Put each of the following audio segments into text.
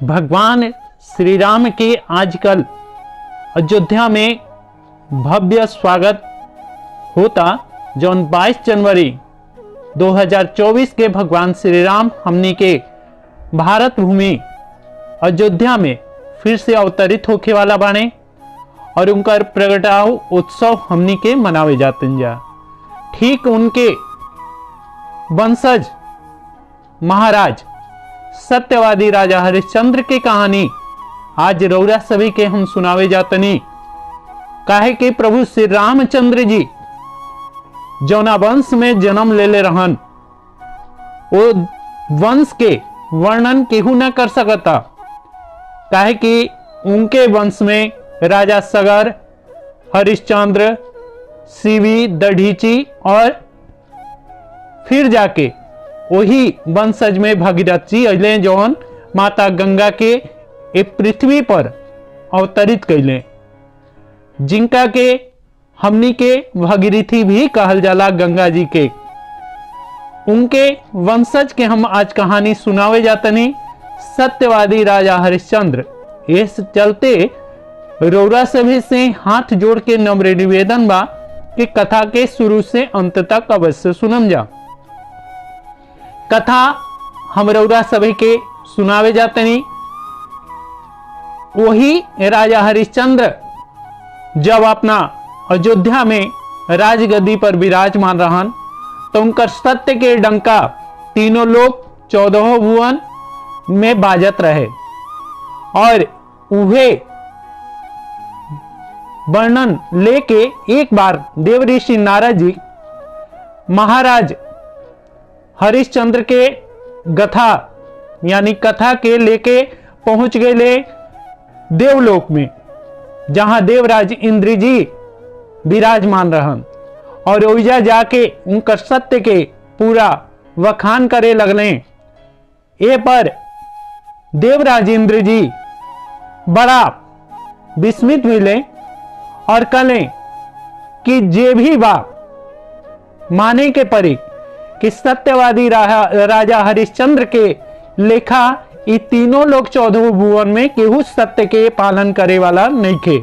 भगवान श्री राम के आजकल अयोध्या में भव्य स्वागत होता। जौन 22 जनवरी 2024 के भगवान श्री राम हमनी के भारत भूमि अयोध्या में फिर से अवतरित होके वाला बाने और उनका प्रगटाव उत्सव हमनी के मनावे जाते जा। ठीक उनके वंशज महाराज सत्यवादी राजा हरिश्चंद्र की कहानी आज रौरा सभी के हम सुनावे जातनी। काहे कि प्रभु श्री रामचंद्र जी जौना वंश में जन्म ले रहन, वो वंश के वर्णन केहू न कर सकता। काहे कि उनके वंश में राजा सगर, हरिश्चंद्र, शिवी, दधीची और फिर जाके वही वंशज में भगीरथ जी अले जौन माता गंगा के एक पृथ्वी पर अवतरित कैले, जिनका के हमनी के भगीरथी भी कहल जाला गंगा जी के। उनके वंशज के हम आज कहानी सुनावे जातनी सत्यवादी राजा हरिश्चंद्र। इस चलते रौरा सभी से हाथ जोड़ के नम्र निवेदन बा कि कथा के शुरू से अंत तक अवश्य सुनम जा। कथा हम रौरा सभी के सुनावे जातनी। वही राजा हरिश्चंद्र जब अपना अयोध्या में राजगद्दी पर विराजमान रहन, तो उनका सत्य के डंका तीनों लोग 14 भुवन में बाजत रहे। और उहे वर्णन लेके एक बार देव ऋषि नारद जी महाराज हरिश्चंद्र के गथा यानी कथा के लेके पहुंच गए देवलोक में, जहां देवराज इंद्र जी विराजमान रहन। और ओइजा जाके उनका सत्य के पूरा वखान करे लगले। ए पर देवराज इंद्र जी बड़ा विस्मित हुए और कहले कि जे भी बा माने के परी कि सत्यवादी राजा हरिश्चंद्र के लेखा ये तीनों लोग 14 भुवन में केहू सत्य के पालन करे वाला नहीं थे।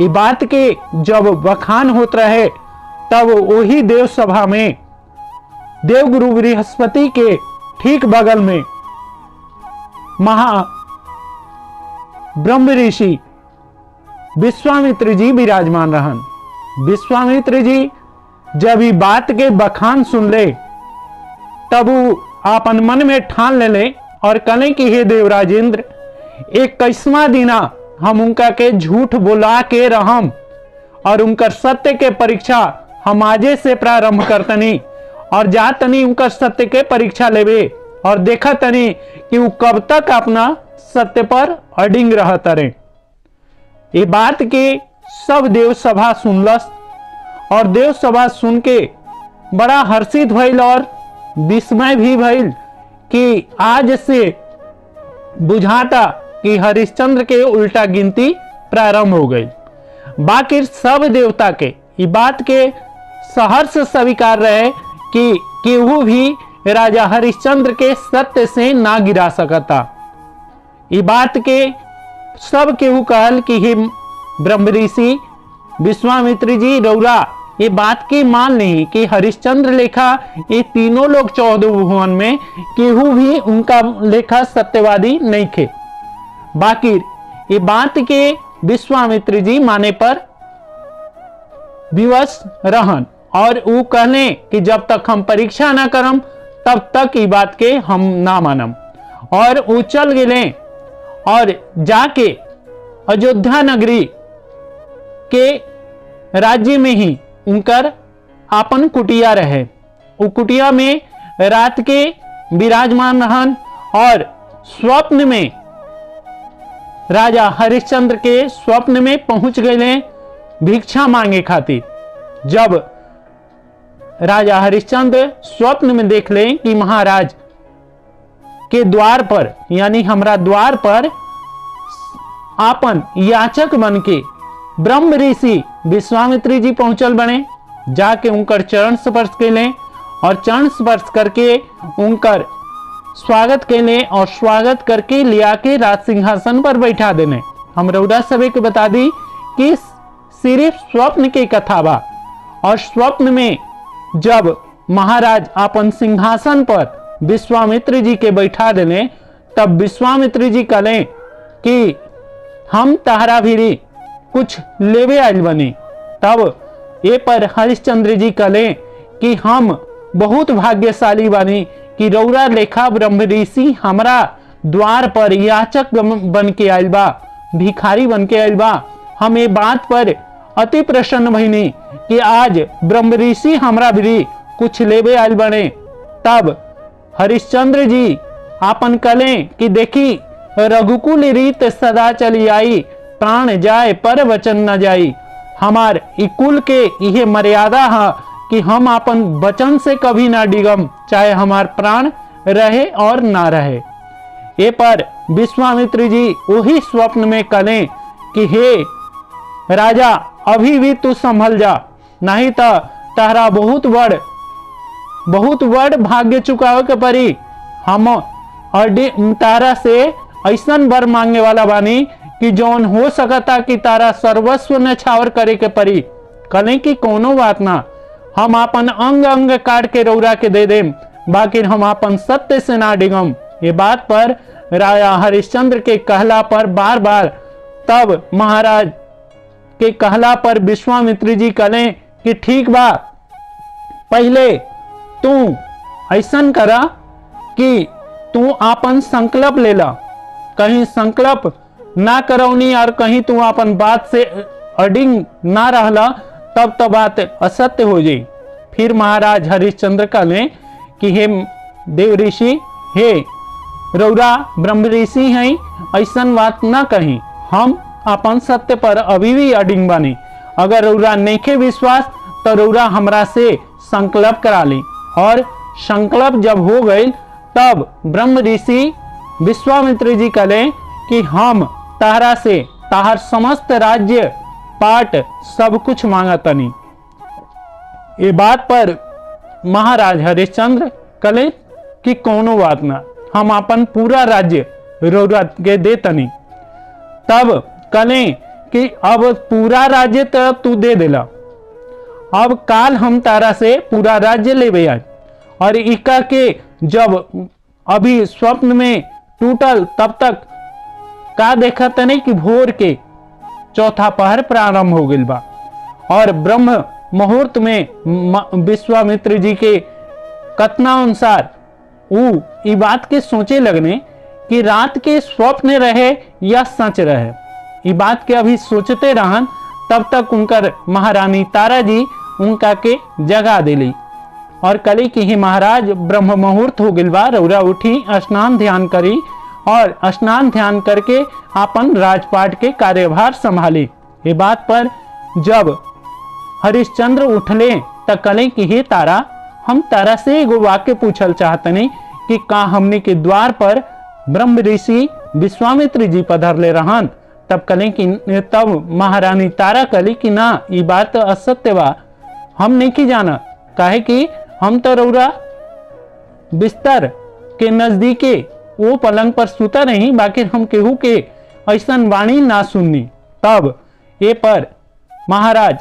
ये बात के जब बखान होत रहे, तब वही देव सभा में देवगुरु बृहस्पति के ठीक बगल में महा ब्रह्म ऋषि विश्वामित्र जी विराजमान रहन। विश्वामित्र जी जब ये बात के बखान सुन ले, तब वो अपन मन में ठान ले और कहले कि हे देवराज इंद्र, 21वां दिना हम उनका के झूठ बोला के रहम और उनका सत्य के परीक्षा हम आजे से प्रारंभ करतनी और जा तनी उनका सत्य के परीक्षा लेवे और देखा तनी कि वो कब तक अपना सत्य पर अडिंग रहता रहे। ये बात के सब देव सभा सुनलस और देव सभा सुन के बड़ा हर्षित भइल और विस्मय भी भइल कि आज से बुझाता कि हरिश्चंद्र के उल्टा गिनती प्रारंभ हो गई। बाकी सब देवता के ये बात के सहर्ष स्वीकार रहे कि केहू भी राजा हरिश्चंद्र के सत्य से ना गिरा सकता। ये बात के सब केहू कहल कि हे ब्रह्म ऋषि विश्वामित्र जी, रौरा ये बात की मान नहीं कि हरिश्चंद्र लेखा ये तीनों लोग 14 भुवन में केहू भी उनका लेखा सत्यवादी नहीं थे। बाकी ये बात के विश्वामित्र जी माने पर विवश रहन और वो कहने कि जब तक हम परीक्षा ना करम तब तक ये बात के हम ना मानम। और वो चल गए और जाके अयोध्या नगरी के राज्य में ही उनकर आपन कुटिया रहे। वो कुटिया में रात के विराजमान रहन और स्वप्न में राजा हरिश्चंद्र के स्वप्न में पहुंच गए भिक्षा मांगे खातिर। जब राजा हरिश्चंद्र स्वप्न में देख ले कि महाराज के द्वार पर यानी हमरा द्वार पर आपन याचक बन के ब्रह्म ऋषि विश्वामित्र जी पहुंचल बने, जाके उनकर चरण स्पर्श कैले और चरण स्पर्श करके उनकर स्वागत कैले और स्वागत करके लिया के राज सिंहासन पर बैठा देने। हम रउरा सभी के बता दी कि सिर्फ स्वप्न की कथा बा, और स्वप्न में जब महाराज अपन सिंहासन पर विश्वामित्र जी के बैठा देने, तब विश्वामित्र जी कहले कि हम तहरा भी कुछ लेवे आइल बनी। तब ये पर हरिश्चंद्र जी कहले कि हम बहुत भाग्यशाली बनी कि रौरा लेखा ब्रह्म ऋषि हमरा द्वार पर याचक बन के आइल बा, भिखारी बन के आइल बा। हम ये बात पर अति प्रसन्न भइनी कि आज ब्रह्म ऋषि हमरा भी कुछ लेवे आइल बने। तब हरिश्चंद्र जी आपन कले कि देखी रघुकुल रीत सदा चली आई, प्राण जाए पर वचन न जाई। हमार कुल के यह मर्यादा है कि हम अपन वचन से कभी ना डिगम, चाहे हमार प्राण रहे और ना रहे। ये पर विश्वामित्र जी वही स्वप्न में कले कि हे राजा अभी भी तू संभल जा, नहीं तो तारा बहुत बड़ भाग्य चुकावे के परी। हम तारा से ऐसा वर मांगे वाला बानी कि जौन हो सकता कि तारा सर्वस्व न्यौछावर करे के परी। कले कि कोनो बात ना, हम अपन अंग अंग काट के रौरा के दे देम, बाकी हम अपन सत्य से ना डिगम। ये बात पर राजा हरिश्चंद्र के कहला पर बार बार, तब महाराज के कहला पर विश्वामित्र जी कहले कि ठीक बा, पहले तू ऐसन करा कि तू अपन संकल्प ले ला। कहीं संकल्प ना करौनी और कहीं तू अपन बात से अडिंग ना रहला, तब तो बात असत्य हो जाई। फिर महाराज हरिश्चंद्र कहले कि हे देव ऋषि, हे रौरा ब्रह्म ऋषि हैं, ऐसन बात ना कहीं। हम अपन सत्य पर अभी भी अडिंग बानी। अगर रौरा नइखे विश्वास तो रौरा हमरा से संकल्प करा ली। और संकल्प जब हो गई, तब ब्रह्म ऋषि विश्वामित्र जी कहले कि हम तारा से ताहर समस्त राज्य पाट सब कुछ मांगतनी। ये बात पर महाराज हरिश्चंद्र कहले कि कोनो बात ना, हम अपन पूरा राज्य रौरा के देतनी। तब कहले कि अब पूरा राज्य तो तू दे देला, अब काल हम तारा से पूरा राज्य लेवे आज। और इका के जब अभी स्वप्न में टूटल, तब तक का देखा तने कि भोर के चौथा पहर प्रारंभ हो गई बा। और ब्रह्म मुहूर्त में विश्वामित्र जी के कथना अनुसार वो ई बात के सोचे लगने कि रात के स्वप्न रहे या सच रहे। ई बात के अभी सोचते रहन, तब तक उनकर महारानी तारा जी उनका के जगा दिली और कली कि ही महाराज ब्रह्म मुहूर्त हो गइल बा, रौरा उठी, स्नान ध्यान करी और स्नान ध्यान करके अपन राजपाट के कार्यभार संभाली। ये बात पर जब हरिश्चंद्र उठले त कले कि हे तारा, हम तारा से एगो वाक्य पूछल चाहतनी कि का हमने के द्वार पर ब्रह्म ऋषि विश्वामित्र जी पधरले रहन। तब कले कि तब महारानी तारा कली कि ना, ये बात असत्य बा, हम नहीं की जाना, काहे कि हम तो रौरा बिस्तर के नजदीके वो पलंग पर सुता नहीं, बाकी हम केहू के ऐसन वाणी ना सुननी। तब ये पर महाराज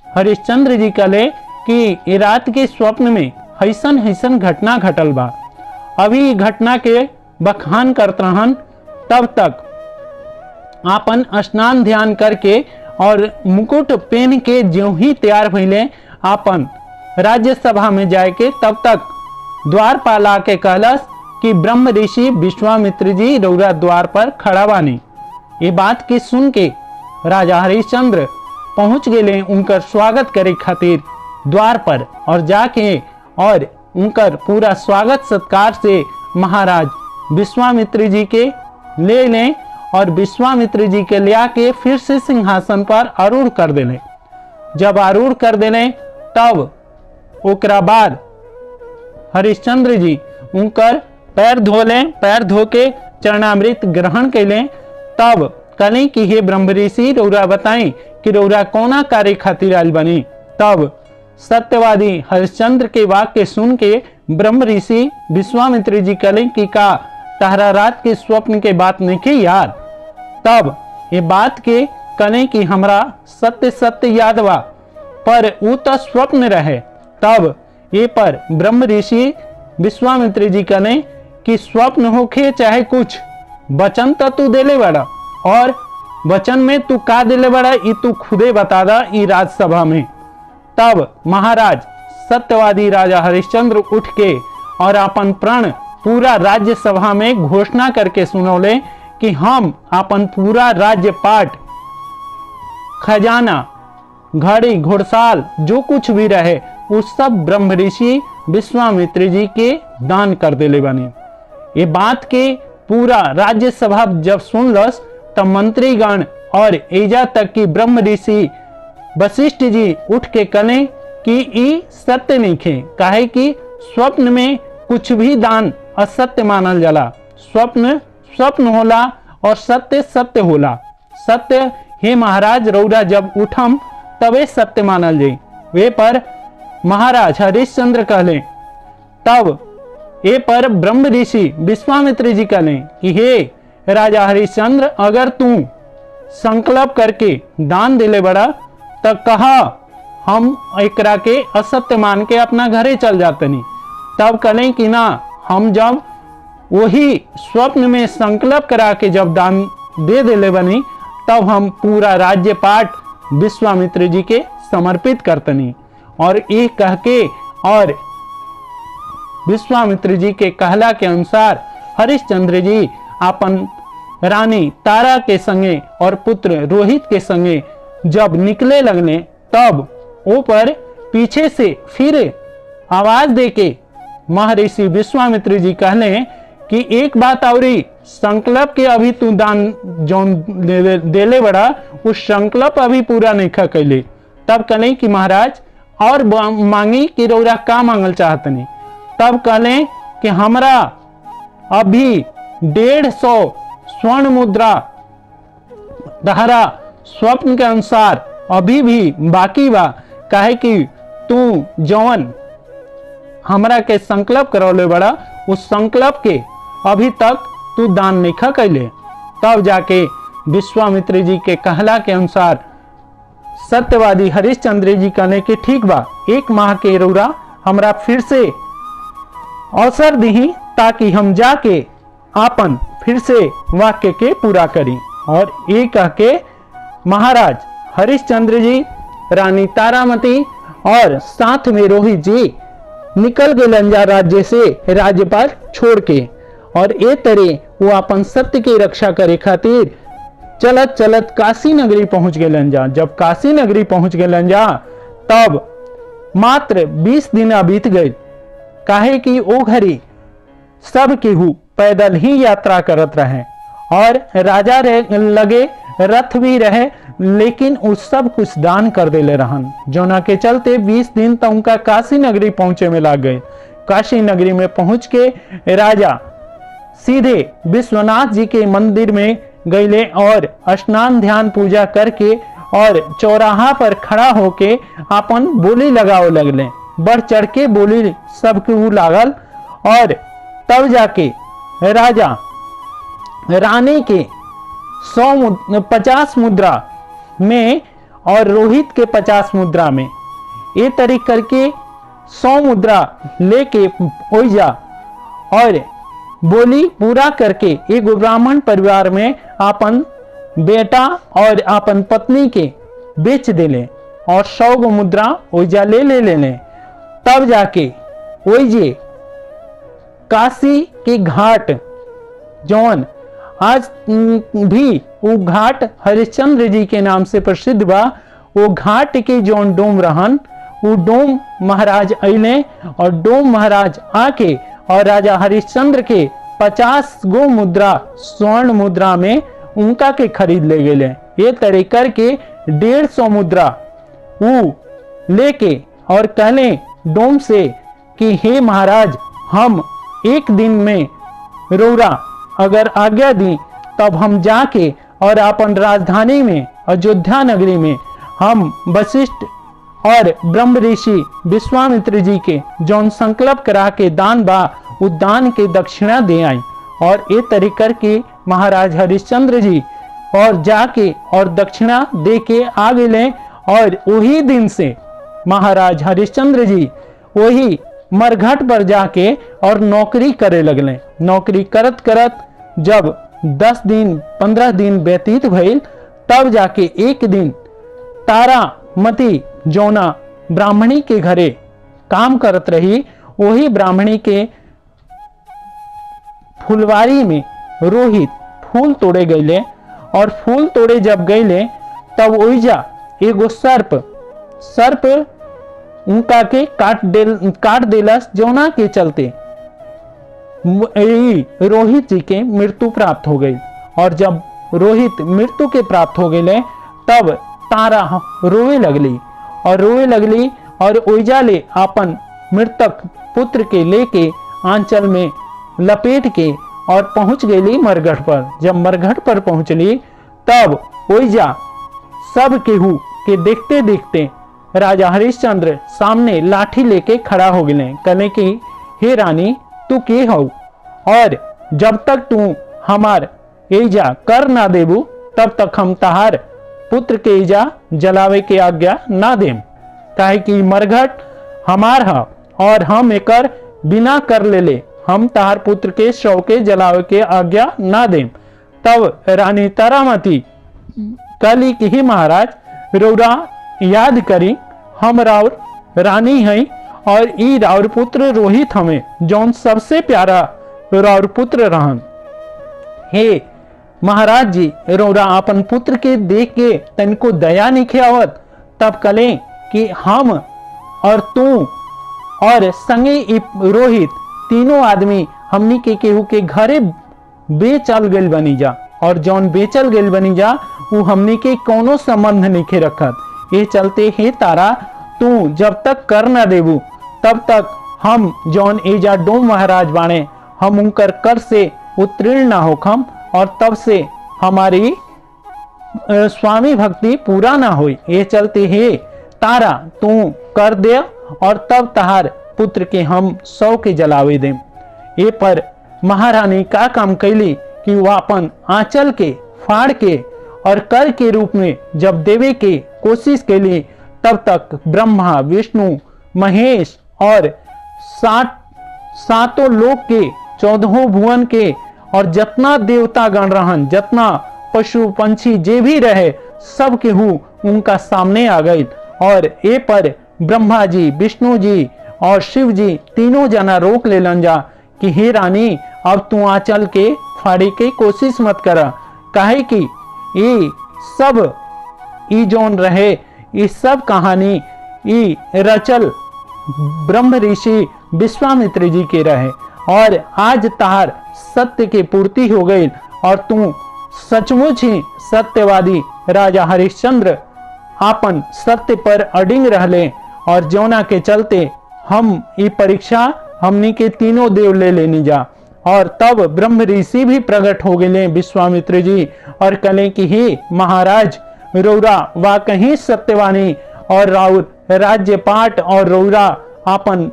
हरिश्चंद्र जी कहले कि ये रात के स्वप्न में ऐसन ऐसन घटना घटल बा, अभी घटना के बखान करत रहन। तब तक आपन स्नान ध्यान करके और मुकुट पहन के ज्यों ही तैयार भइले आपन राज्यसभा में जाए के, तब तक द्वारपाल आके कहलस कि ब्रह्म ऋषि विश्वामित्र जी रौरा द्वार पर खड़ा बानी। ये बात के सुन के राजा हरिश्चंद्र पहुंच गए उनकर स्वागत करे खातिर द्वार पर, और जाके और उनकर पूरा स्वागत सत्कार से महाराज विश्वामित्र जी के ले लें और विश्वामित्र जी के लिया के फिर से सिंहासन पर आरूढ़ कर देले। जब आरूढ़ कर देले, तब ओकरा बाद हरिश्चंद्र जी उनकर पैर धोले, पैर धो के चरणामृत ग्रहण कैले। तब कले कि हे ब्रह्म ऋषि, रौरा बताई कि रौरा कोना कार्य खातिर आयल बनी। तब सत्यवादी हरिश्चंद्र के वाक्य सुन के ब्रह्म ऋषि विश्वामित्र जी कले कि का तहरा रात के स्वप्न के बात नहीं के याद, तब ये बात के कने कि हमरा सत्य सत्य याद बा, पर वो तो स्वप्न रहे। तब ये पर ब्रह्म ऋषि विश्वामित्र जी कने कि स्वप्न होखे चाहे कुछ, वचन तो तू देले बड़ा, और वचन में तू का देले बड़ा ये तू खुदे बता दा ई राजसभा में। तब महाराज सत्यवादी राजा हरिश्चंद्र उठ के और अपन प्रण पूरा राज्य सभा में घोषणा करके सुनौले कि हम अपन पूरा राज्य पाट, खजाना, घड़ी, घुड़साल जो कुछ भी रहे उस सब ब्रह्म ऋषि विश्वामित्र जी के दान कर देले बने। ये बात के पूरा राज्यसभा जब सुनलस तब मंत्रीगण और एजा तक कि ब्रह्म ऋषि वशिष्ठ जी उठ के कने कि ई सत्य नहीं खे, काहे कि स्वप्न में कुछ भी दान असत्य मानल जाला। स्वप्न स्वप्न होला और सत्य सत्य होला। सत्य हे महाराज रौरा जब उठम तबे सत्य मानल जाई। वे पर महाराज हरिश्चंद्र कहले। तब ये पर ब्रह्म ऋषि विश्वामित्र जी कहले कि हे राजा हरिश्चंद्र, अगर तू संकल्प करके दान दिले बड़ा तब कहा हम एकरा के असत्य मान के अपना घरे चल जाते नहीं। तब कहले कि ना, हम जब वही स्वप्न में संकल्प करा के जब दान दे दिले बनी तब हम पूरा राज्य पाठ विश्वामित्र जी के समर्पित करतनी। और ये कह के और विश्वामित्र जी के कहला के अनुसार हरिश्चंद्र जी अपन रानी तारा के संगे और पुत्र रोहित के संगे जब निकले लगने तब ऊपर पीछे से फिर आवाज देके महर्षि विश्वामित्र जी कहले कि एक बात औरी, संकल्प के अभी तू दान जौन देले बड़ा उस संकल्प अभी पूरा नहीं खा कैले। तब कहले कि महाराज और मांगी कि रौरा का मांगल चाहतनी। तब कहले कि हमरा अभी 150 स्वर्ण मुद्रा दहरा स्वप्न के अनुसार अभी भी बाकी बा, काहे कि तू जौन हमरा के संकल्प करौले बड़ा उस संकल्प के अभी तक तू दान नहीं खा कैले। तब जाके विश्वामित्र जी के कहला के अनुसार सत्यवादी हरिश्चंद्र जी कहने के ठीक बा, 1 माह के रौरा हमरा फिर से अवसर दी ताकि हम जाके आपन फिर से वाक्य के पूरा करी। और ये कह के महाराज हरिश्चंद्र जी, रानी तारामती और साथ में रोहित जी निकल गए लंजा राज्य से राज्यपाल छोड़ के। और ए तरह वो अपन सत्य की रक्षा करे खातिर चलत चलत काशी नगरी पहुंच गए लंजा। जब काशी नगरी पहुंच गए लंजा तब मात्र 20 दिन बीत गए, काहे कि ओ घड़ी सब केहू पैदल ही यात्रा करत रहे और राजा लगे रथ भी रहे, लेकिन उस सब कुछ दान कर देले रहन, जोना के चलते 20 दिन तक उनका काशी नगरी पहुंचे में लग गए। काशी नगरी में पहुंच के राजा सीधे विश्वनाथ जी के मंदिर में गईले और स्नान ध्यान पूजा करके और चौराहा पर खड़ा होके अपन बोली लगाओ लगले। बढ़ चढ़ के बोली सबके लागल और तब जाके राजा रानी के 50 मुद्रा में और रोहित के 50 मुद्रा में ये तरीक करके 100 मुद्रा लेके ओइजा और बोली पूरा करके एक ब्राह्मण परिवार में अपन बेटा और अपन पत्नी के बेच देले और 100 गो मुद्रा ओइजा ले लेने। तब जाके ओइजे काशी के घाट जौन आज भी वो घाट हरिश्चंद्र जी के नाम से प्रसिद्ध बा, वो घाट के जौन डोम रहन वो डोम महाराज अइले और डोम महाराज आके और राजा हरिश्चंद्र के 50 गो मुद्रा स्वर्ण मुद्रा में उनका के खरीद ले गए। ये तरह करके 150 मुद्रा वो लेके और कहले डोम से कि हे महाराज, हम एक दिन में रौरा अगर आज्ञा दी तब हम जाके और अपन राजधानी में अयोध्या नगरी में हम वशिष्ठ और ब्रह्म ऋषि विश्वामित्र जी के जौन संकल्प करा के दान बा उ दान के दक्षिणा दे आई। और ये तरी करके महाराज हरिश्चंद्र जी और जाके और दक्षिणा दे के आ गए। और वही दिन से महाराज हरिश्चंद्र जी वही मरघट पर जाके और नौकरी करे लगले। नौकरी करत करत जब 10 दिन 15 दिन व्यतीत भइल, तब जाके एक दिन तारामती जौना ब्राह्मणी के घरे काम करत रही, वही ब्राह्मणी के फुलवारी में रोहित फूल तोड़े गईले। और फूल तोड़े जब गईले तब ओइजा एगो सर्प उनका के काट देलस, जौना के चलते रोहित जी के मृत्यु प्राप्त हो गई। और जब रोहित मृत्यु के प्राप्त हो गए तब तारा रोवे लगली और ओइजा ले अपन मृतक पुत्र के लेके आंचल में लपेट के और पहुंच गई मरघट पर। जब मरघट पर पहुंचली तब ओइजा सब केहू के देखते देखते राजा हरिश्चंद्र सामने लाठी लेके खड़ा हो गए। कहने की हे रानी तू के हो, और जब तक तू हमार एजा कर ना देबू तब तक हम तहार पुत्र के एजा जलावे के आज्ञा ना देम। काहे कि मरघट हमार है और हम एकर बिना कर ले हम तहार पुत्र के शव के जलावे के आज्ञा ना देम। तब रानी तारामती कहली कि ही महाराज रौरा याद करी हम राउर रानी हैं और ई राउर पुत्र रोहित हमें जौन सबसे प्यारा राउर पुत्र रहन। हे महाराज जी रौरा अपन पुत्र के देख के तनको दया नहीं आवत। तब कले कि हम और तू और संगे रोहित तीनों आदमी हमनी के केहू के घरे बेचल गइल बनी जा, और जौन बेचल गइल बनी जा वो हमनी के कोनो संबंध नहीं रखत। ये चलते हे तारा तू जब तक कर ना देबू तब तक हम जौन एजा डोम महाराज बाणे हम उनकर कर से उत्तीर्ण ना होखम, और तब से हमारी स्वामी भक्ति पूरा ना होई। ये चलते हे तारा तू कर दे और तब तहार पुत्र के हम सौ के जलावे दें। ये पर महारानी का काम कैली कि वह अपन आंचल के फाड़ के और कर के रूप में जब देवे के कोशिश कैली, तब तक ब्रह्मा विष्णु महेश और सातों लोक के 14 भुवन के और जितना देवता गण रहन, जितना पशु पंछी जे भी रहे, सब केहू उनका सामने आ गई। और ये पर ब्रह्मा जी विष्णु जी और शिव जी तीनों जना रोक लेलन जा कि हे रानी अब तू आंचल के फाड़ी के कोशिश मत करा। काहे कि ये सब ई जौन रहे ये सब कहानी ई रचल ब्रह्म ऋषि विश्वामित्र जी के रहे, और आज तार सत्य की पूर्ति हो गई और तू सचमुच ही सत्यवादी राजा हरिश्चंद्र आपन सत्य पर अडिंग रहले। और जौना के चलते हम ये परीक्षा हमनी के तीनों देव ले लेनी जा। और तब ब्रह्म ऋषि भी प्रकट हो गए विश्वामित्र जी और कले कि हे महाराज रौरा वाकई सत्यवानी और राउर राज्य पाठ और रौरा आपन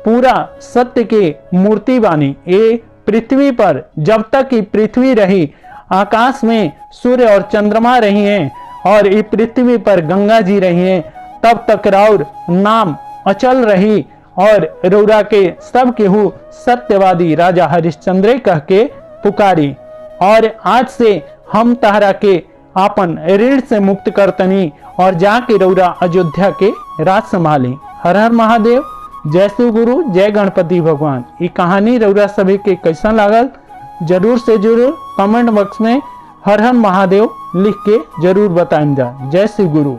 पूरा सत्य के मूर्ति बानी। ये पृथ्वी पर जब तक कि पृथ्वी रही, आकाश में सूर्य और चंद्रमा रही हैं और ये पृथ्वी पर गंगा जी रही हैं, तब तक राउर नाम अचल रही। और रौरा के सब केहू सत्यवादी राजा हरिश्चंद्र कह के पुकारी। और आज से हम तहरा के आपन ऋण से मुक्त करतनी और जाके रौरा अयोध्या के राज संभाली। हर हर महादेव, जय शिव गुरु, जय गणपति भगवान। ये कहानी रौरा सभी के कैसा लागल जरूर से जरूर कमेंट बॉक्स में हर हर महादेव लिख के जरूर बताएं जा। जय शिव गुरु।